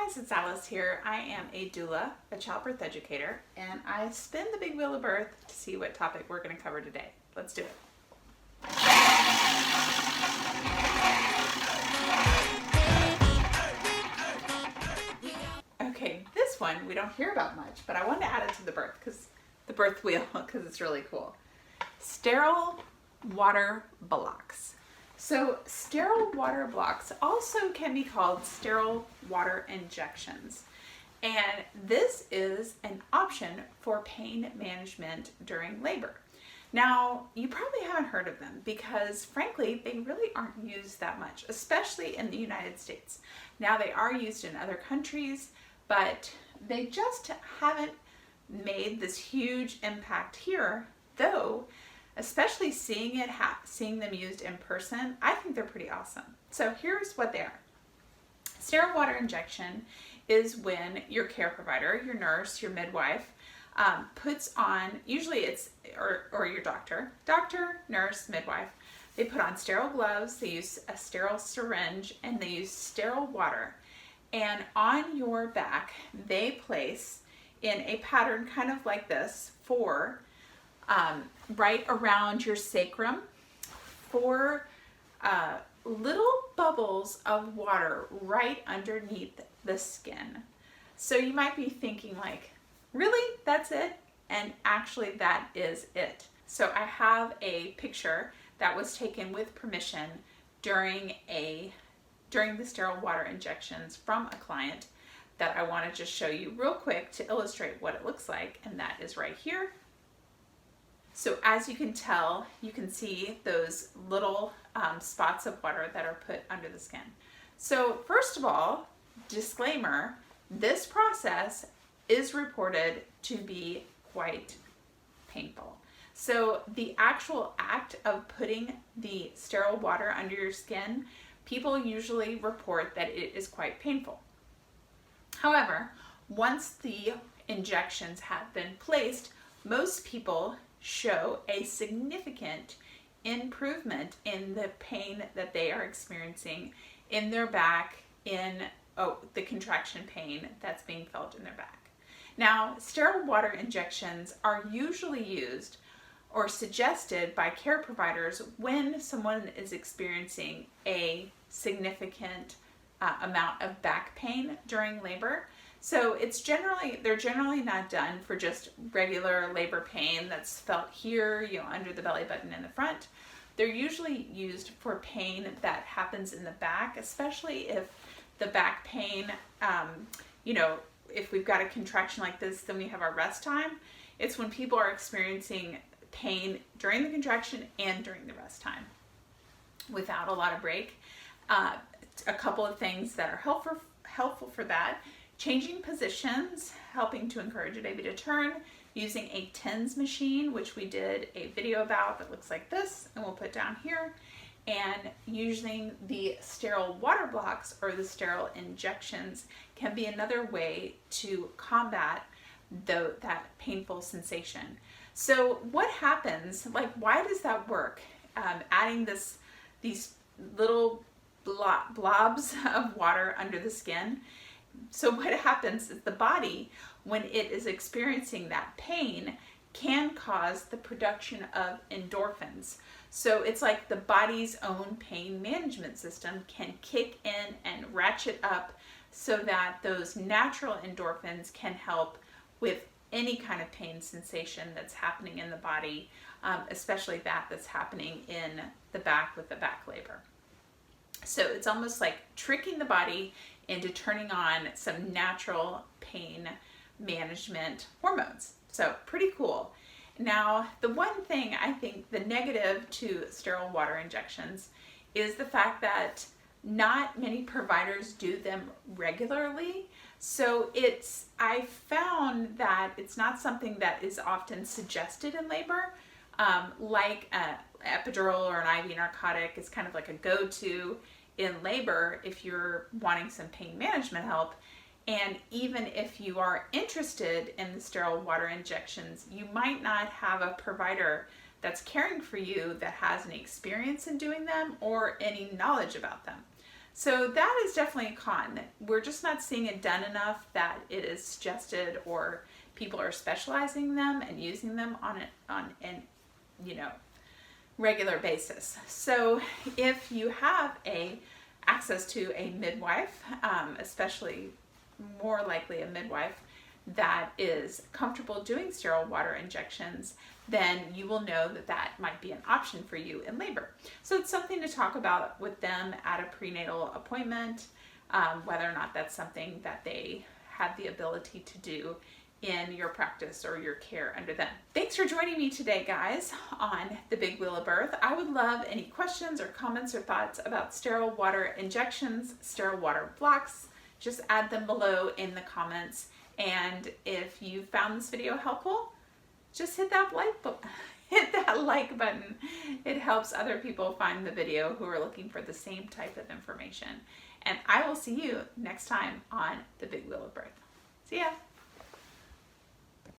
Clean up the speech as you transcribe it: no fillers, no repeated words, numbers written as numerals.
guys, it's Alice here. I am a doula, a childbirth educator, and I spin the big wheel of birth to see what topic we're going to cover today. Let's do it. Okay, this one we don't hear about much, but I wanted to add it to the birth wheel because it's really cool. Sterile water blocks. So sterile water blocks also can be called sterile water injections. And this is an option for pain management during labor. Now, you probably haven't heard of them because frankly, they really aren't used that much, especially in the United States. Now they are used in other countries, but they just haven't made this huge impact here, though especially seeing them used in person, I think they're pretty awesome. So here's what they are. Sterile water injection is when your care provider, your nurse, your midwife, puts on, usually it's, or your doctor, nurse, midwife, they put on sterile gloves, they use a sterile syringe, and they use sterile water. And on your back, they place in a pattern kind of like this right around your sacrum, 4 little bubbles of water right underneath the skin. So you might be thinking like, really, that's it? And actually that is it. So I have a picture that was taken with permission during the sterile water injections from a client that I want to just show you real quick to illustrate what it looks like, and that is right here. So as you can tell, you can see those little spots of water that are put under the skin. So first of all, disclaimer, this process is reported to be quite painful. So the actual act of putting the sterile water under your skin, people usually report that it is quite painful. However, once the injections have been placed, most people show a significant improvement in the pain that they are experiencing in their back, the contraction pain that's being felt in their back. Now, sterile water injections are usually used or suggested by care providers when someone is experiencing a significant amount of back pain during labor. So they're generally not done for just regular labor pain that's felt here, under the belly button in the front. They're usually used for pain that happens in the back, especially if the back pain, if we've got a contraction like this, then we have our rest time. It's when people are experiencing pain during the contraction and during the rest time without a lot of break. A couple of things that are helpful for that: changing positions, helping to encourage a baby to turn, using a TENS machine, which we did a video about that looks like this, and we'll put down here, and using the sterile water blocks or the sterile injections can be another way to combat that painful sensation. So what happens, why does that work? Adding these little blobs of water under the skin. So what happens is the body, when it is experiencing that pain, can cause the production of endorphins. So it's like the body's own pain management system can kick in and ratchet up so that those natural endorphins can help with any kind of pain sensation that's happening in the body, especially that's happening in the back with the back labor. So it's almost like tricking the body into turning on some natural pain management hormones. So pretty cool. Now, the one thing I think, the negative to sterile water injections, is the fact that not many providers do them regularly. So I found that it's not something that is often suggested in labor, like an epidural or an IV narcotic is kind of like a go-to in labor if you're wanting some pain management help. And even if you are interested in the sterile water injections, you might not have a provider that's caring for you that has any experience in doing them or any knowledge about them. So that is definitely a con. We're just not seeing it done enough that it is suggested, or people are specializing them and using them on an regular basis. So if you have access to a midwife, especially more likely a midwife that is comfortable doing sterile water injections, then you will know that that might be an option for you in labor. So it's something to talk about with them at a prenatal appointment, whether or not that's something that they have the ability to do in your practice or your care under them. Thanks for joining me today, guys, on the Big Wheel of Birth. I would love any questions or comments or thoughts about sterile water injections, sterile water blocks. Just add them below in the comments. And if you found this video helpful, just hit that like button. It helps other people find the video who are looking for the same type of information. And I will see you next time on the Big Wheel of Birth. See ya.